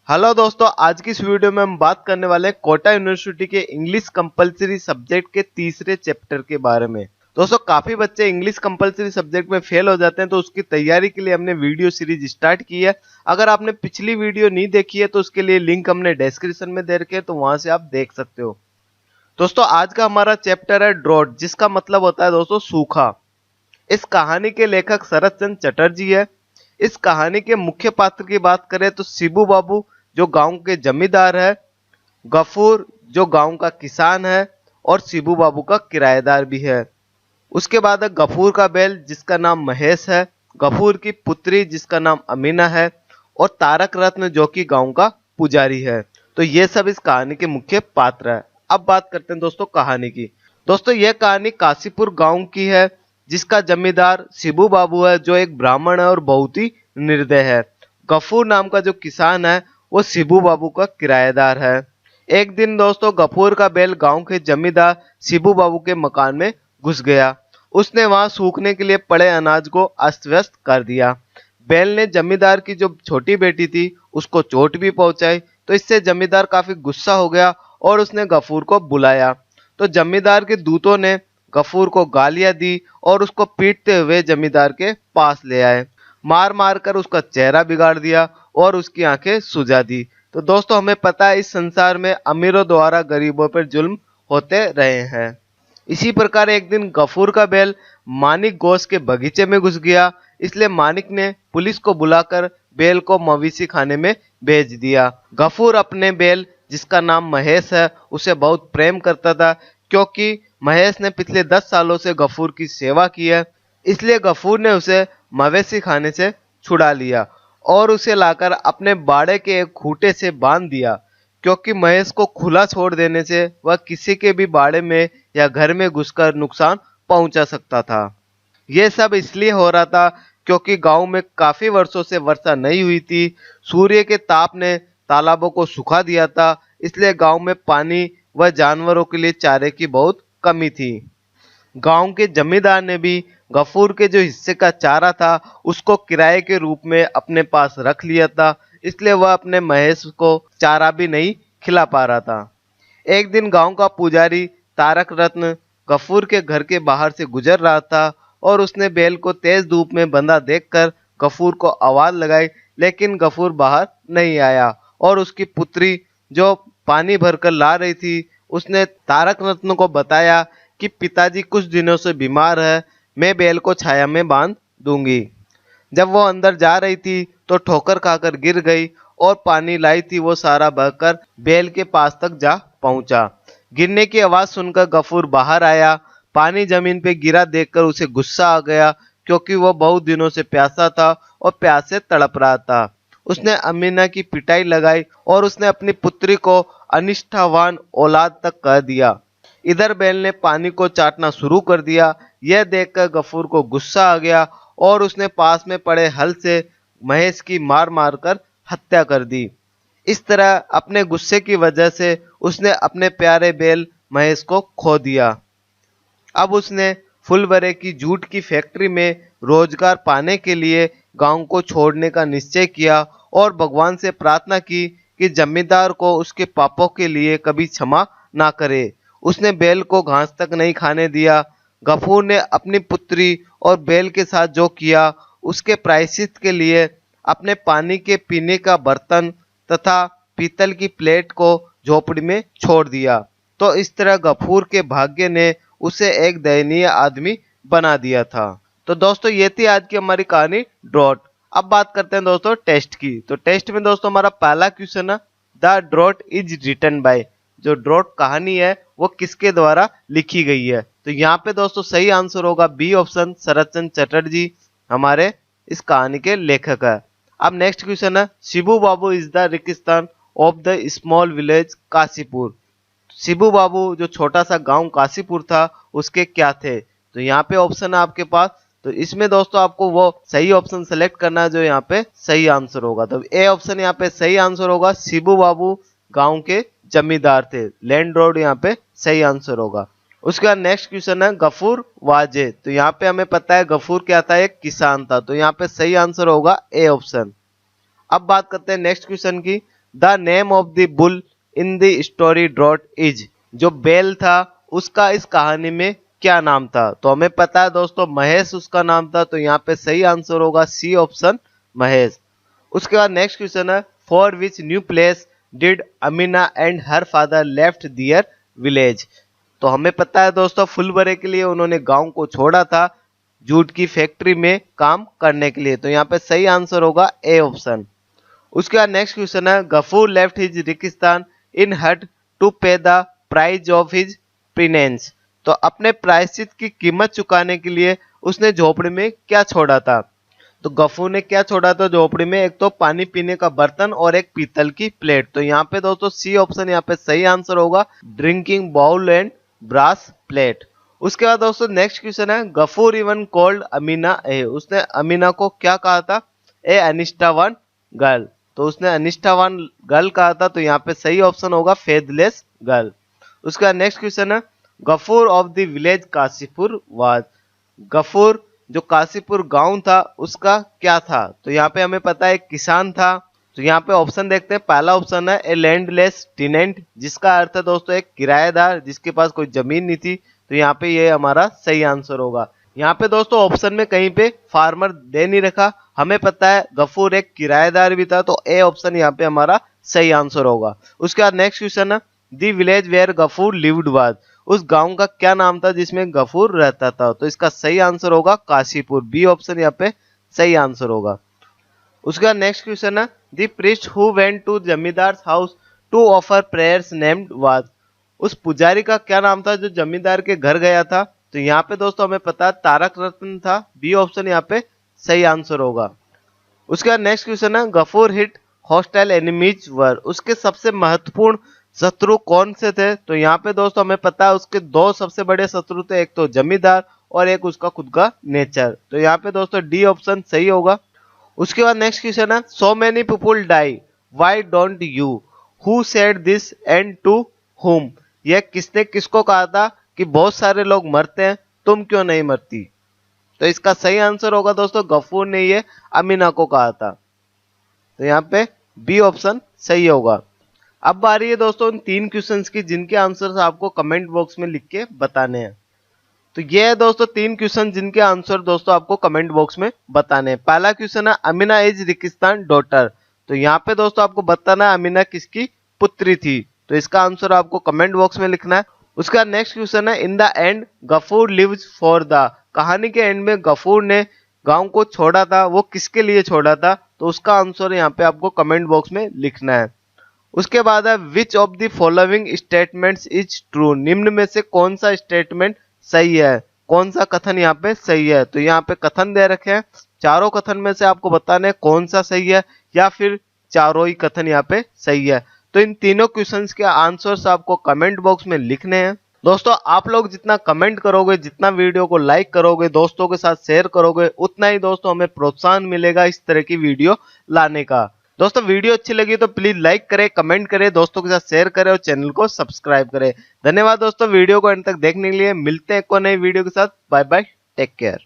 Hello दोस्तों, आज की इस वीडियो में हम बात करने वाले हैं कोटा यूनिवर्सिटी के इंग्लिश कंपलसरी सब्जेक्ट के तीसरे चैप्टर के बारे में। दोस्तों, काफी बच्चे इंग्लिश कंपलसरी सब्जेक्ट में फेल हो जाते हैं, तो उसकी तैयारी के लिए हमने वीडियो सीरीज स्टार्ट की है। अगर आपने पिछली वीडियो नहीं देखी है तो उसके लिए लिंक हमने डिस्क्रिप्शन में दे रखे हैं, तो वहां से आप देख सकते हो। दोस्तों, आज का हमारा चैप्टर है ड्रॉट, जिसका मतलब होता है दोस्तों सूखा। इस कहानी के लेखक शरत चंद्र चटर्जी है। इस कहानी के मुख्य पात्र की बात करें तो शिबू बाबू जो गांव के जमींदार है, गफूर जो गांव का किसान है और शिबू बाबू का किराएदार भी है। उसके बाद है गफूर का बैल जिसका नाम महेश है, गफूर की पुत्री जिसका नाम अमीना है और तारक रत्न जो कि गांव का पुजारी है। तो ये सब इस कहानी के मुख्य पात्र है। अब बात करते हैं दोस्तों कहानी की। दोस्तों, यह कहानी काशीपुर गांव की है, जिसका जमींदार शिबू बाबू है जो एक ब्राह्मण है और बहुत ही निर्दय है। गफूर नाम का जो किसान है वो शिबू बाबू का किराएदार है। एक दिन दोस्तों गफूर का बैल गांव के जमींदार शिबू बाबू के मकान में घुस गया। उसने वहां सूखने के लिए पड़े अनाज को अस्त व्यस्त कर दिया। बैल ने जमींदार की जो छोटी बेटी थी उसको चोट भी पहुंचाई, तो इससे जमींदार काफी गुस्सा हो गया और उसने गफूर को बुलाया। तो जमींदार के दूतों ने गफूर को गालियां दी और उसको पीटते हुए जमींदार के पास ले आए। मार मार कर उसका चेहरा बिगाड़ दिया और उसकी आंखें सुझा दी। तो दोस्तों, हमें पता है इस संसार में अमीरों द्वारा गरीबों पर जुल्म होते रहे हैं। इसी प्रकार एक दिन गफूर का बैल मानिक घोष के बगीचे में घुस गया, इसलिए मानिक ने पुलिस को बुलाकर बैल को मवेशी खाने में भेज दिया। गफूर अपने बैल जिसका नाम महेश है उसे बहुत प्रेम करता था, क्योंकि महेश ने पिछले 10 सालों से गफूर की सेवा की है। इसलिए गफूर ने उसे मवेशी खाने से छुड़ा लिया और उसे लाकर अपने बाड़े के एक खूंटे से बांध दिया, क्योंकि महेश को खुला छोड़ देने से वह किसी के भी बाड़े में या घर में घुसकर नुकसान पहुंचा सकता था। यह सब इसलिए हो रहा था क्योंकि गांव में काफी वर्षों से वर्षा नहीं हुई थी। सूर्य के ताप ने तालाबों को सुखा दिया था, इसलिए गांव में पानी व जानवरों के लिए चारे की बहुत कमी थी। गांव के जमींदार ने भी गफूर के जो हिस्से का चारा था उसको किराए के रूप में अपने पास रख लिया था, इसलिए वह अपने महेश को चारा भी नहीं खिला पा रहा था। एक दिन गांव का पुजारी तारक रत्न गफूर के घर के बाहर से गुजर रहा था और उसने बैल को तेज धूप में बंधा देखकर गफूर को आवाज लगाई, लेकिन गफूर बाहर नहीं आया और उसकी पुत्री जो पानी भरकर ला रही थी उसने तारक रत्न को बताया कि पिताजी कुछ दिनों से बीमार है, मैं बैल को छाया में बांध दूंगी। जब वो अंदर जा रही थी तो ठोकर खाकर गिर गई और पानी लाई थी वो सारा बहकर बैल के पास तक जा पहुंचा। गिरने की आवाज सुनकर गफूर बाहर आया। पानी जमीन पे गिरा देखकर उसे गुस्सा आ गया, क्योंकि वो बहुत दिनों से प्यासा था और प्यास से तड़प रहा था। उसने अमीना की पिटाई लगाई और उसने अपनी पुत्री को अनिष्ठावान औलाद तक कह दिया। इधर बैल ने पानी को चाटना शुरू कर दिया। यह देखकर गफूर को गुस्सा आ गया और उसने पास में पड़े हल से महेश की मार मार कर हत्या कर दी। इस तरह अपने गुस्से की वजह से उसने अपने प्यारे बैल महेश को खो दिया। अब उसने फुलवरे की जूट की फैक्ट्री में रोजगार पाने के लिए गांव को छोड़ने का निश्चय किया और भगवान से प्रार्थना की कि जमींदार को उसके पापों के लिए कभी क्षमा ना करे। उसने बैल को घास तक नहीं खाने दिया। गफूर ने अपनी पुत्री और बैल के साथ जो किया उसके प्रायश्चित के लिए अपने पानी के पीने का बर्तन तथा पीतल की प्लेट को झोपड़ी में छोड़ दिया। तो इस तरह गफूर के भाग्य ने उसे एक दयनीय आदमी बना दिया था। तो दोस्तों, ये थी आज की हमारी कहानी ड्रॉट। अब बात करते हैं दोस्तों टेस्ट की। तो टेस्ट में दोस्तों हमारा पहला क्वेश्चन है, the drought is written by. जो ड्रॉट कहानी है वो किसके द्वारा लिखी गई है? तो यहाँ पे दोस्तों सही आंसर होगा बी ऑप्शन, शरत चंद्र चटर्जी हमारे इस कहानी के लेखक है। अब नेक्स्ट क्वेश्चन है, शिबू बाबू इज द रेगिस्तान of the small village Kashipur. Shibu Babu जो छोटा सा गांव काशीपुर था उसके क्या थे? तो यहाँ पे ऑप्शन है आपके पास। तो इसमें दोस्तों आपको वो सही ऑप्शन सेलेक्ट करना है जो यहाँ पे सही आंसर होगा। तो ए ऑप्शन यहाँ पे सही आंसर होगा। शिबू बाबू गांव के जमींदार थे। लैंड रोड यहाँ पे सही आंसर होगा। उसके बाद नेक्स्ट क्वेश्चन है, गफूर वाजे। तो यहाँ पे हमें पता है गफूर क्या था, एक किसान था। तो यहाँ पे सही आंसर होगा ए ऑप्शन। अब बात करते हैं नेक्स्ट क्वेश्चन की। The name of the bull in the story drought is. जो बैल था उसका इस कहानी में क्या नाम था? तो हमें पता है दोस्तों महेश उसका नाम था, तो यहाँ पे सही आंसर होगा सी ऑप्शन महेश। उसके बाद नेक्स्ट क्वेश्चन है, for which new place did Amina and her father left their village. तो हमें पता है दोस्तों फुलबरे के लिए उन्होंने गांव को छोड़ा था जूट की फैक्ट्री में काम करने के लिए, तो यहाँ पे सही आंसर होगा ए ऑप्शन। उसके बाद नेक्स्ट क्वेश्चन है, गफूर लेफ्ट हिज रिकिस्तान इन हट टू पे द प्राइज ऑफ हिज प्रीनेंस। तो अपने प्रायश्चित की कीमत चुकाने के लिए उसने झोपड़ी में क्या छोड़ा था? तो गफूर ने क्या छोड़ा था झोपड़ी में? एक तो पानी पीने का बर्तन और एक पीतल की प्लेट। तो यहाँ पे दोस्तों सी ऑप्शन यहाँ पे सही आंसर होगा, drinking bowl and brass plate. उसके बाद दोस्तों नेक्स्ट क्वेश्चन है, Gafur even called Amina a. उसने अमीना को क्या कहा था? ए अनिष्ठावान गर्ल। तो उसने अनिष्ठावान गर्ल कहा था, तो यहाँ पे सही ऑप्शन होगा फेथलेस गर्ल। उसका नेक्स्ट क्वेश्चन है, Gafur of the village Kashipur was. Gafur जो काशीपुर गांव था उसका क्या था? तो यहाँ पे हमें पता है किसान था। तो यहाँ पे ऑप्शन देखते हैं, पहला ऑप्शन है ए लैंडलेस टेनेंट, जिसका अर्थ है दोस्तों एक किराएदार जिसके पास कोई जमीन नहीं थी। तो यहाँ पे ये हमारा सही आंसर होगा। यहाँ पे दोस्तों ऑप्शन में कहीं पे फार्मर दे नहीं रखा, हमें पता है गफूर एक किराएदार भी था, तो ए ऑप्शन यहाँ पे हमारा सही आंसर होगा। उसके बाद नेक्स्ट क्वेश्चन है, the village where Gafur lived was. उस गांव का क्या नाम था जिसमें गफूर रहता था? तो इसका सही आंसर होगा काशीपुर, बी ऑप्शन यहाँ पे सही आंसर होगा। उसके बाद नेक्स्ट क्वेश्चन है, the priest who went to zamindar house to offer prayers named was. उस पुजारी का क्या नाम था जो जमींदार के घर गया था? तो यहाँ पे दोस्तों हमें पता है तारक रत्न था, बी ऑप्शन यहाँ पे सही आंसर होगा। उसके बाद नेक्स्ट क्वेश्चन है, गफूर हिट हॉस्टाइल एनिमीज वर। उसके सबसे महत्वपूर्ण शत्रु कौन से थे? तो यहाँ पे दोस्तों हमें पता है उसके दो सबसे बड़े शत्रु थे, एक तो जमींदार और एक उसका खुद का नेचर। तो यहाँ पे दोस्तों डी ऑप्शन सही होगा। उसके बाद नेक्स्ट क्वेश्चन है, so many people die why don't you, who said this and to whom. यह किसने किसको कहा था कि बहुत सारे लोग मरते हैं, तुम क्यों नहीं मरती? तो इसका सही आंसर होगा दोस्तों गफूर ने ये अमीना को कहा था। तो यहाँ पे बी ऑप्शन सही होगा। अब बारी है दोस्तों उन 3 क्वेश्चंस की जिनके आंसर्स आपको कमेंट बॉक्स में लिख के बताने हैं। तो ये है दोस्तों 3 क्वेश्चन जिनके आंसर दोस्तों आपको कमेंट बॉक्स में बताने हैं। पहला क्वेश्चन है, अमीना इज रिकिस्तान डॉटर। तो यहाँ पे दोस्तों आपको बताना है अमीना किसकी पुत्री थी। तो इसका आंसर आपको कमेंट बॉक्स में लिखना है। उसका नेक्स्ट क्वेश्चन है, in the end Gafur lives for the. कहानी के एंड में गफूर ने गांव को छोड़ा था, वो किसके लिए छोड़ा था? तो उसका आंसर यहाँ पे आपको कमेंट बॉक्स में लिखना है। उसके बाद है, which of the following statements is true. निम्न में से कौन सा स्टेटमेंट सही है, कौन सा कथन यहाँ पे सही है? तो यहाँ पे कथन दे रखे हैं, चारों कथन में से आपको बताना है कौन सा सही है या फिर चारों ही कथन यहाँ पे सही है। तो इन तीनों क्वेश्चंस के आंसर्स आपको कमेंट बॉक्स में लिखने हैं। दोस्तों आप लोग जितना कमेंट करोगे, जितना वीडियो को लाइक करोगे, दोस्तों के साथ शेयर करोगे, उतना ही दोस्तों हमें प्रोत्साहन मिलेगा इस तरह की वीडियो लाने का। दोस्तों वीडियो अच्छी लगी तो प्लीज लाइक करें, कमेंट करें, दोस्तों के साथ शेयर करें और चैनल को सब्सक्राइब करें। धन्यवाद दोस्तों वीडियो को अंत तक देखने के लिए। मिलते हैं एक और नई वीडियो के साथ। Bye bye, take care.